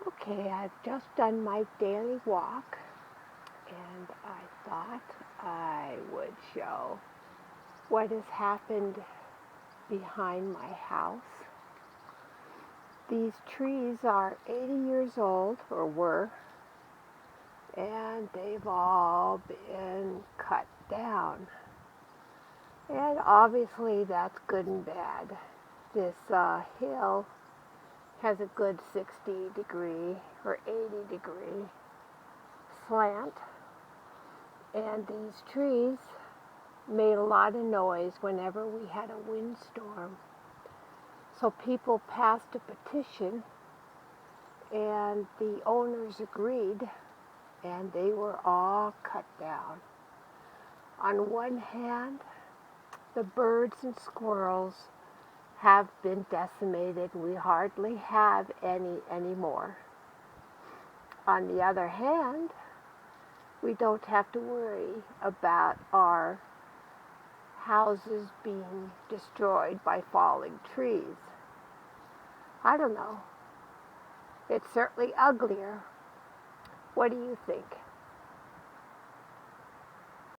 Okay, I've just done my daily walk and I thought I would show what has happened behind my house. These trees are 80 years old, or were, and they've all been cut down. And obviously that's good and bad. This hill has a good 60-degree or 80-degree slant, and these trees made a lot of noise whenever we had a windstorm. So people passed a petition, and the owners agreed, and they were all cut down. On one hand, the birds and squirrels have been decimated. We hardly have any anymore. On the other hand, we don't have to worry about our houses being destroyed by falling trees. I don't know. It's certainly uglier. What do you think?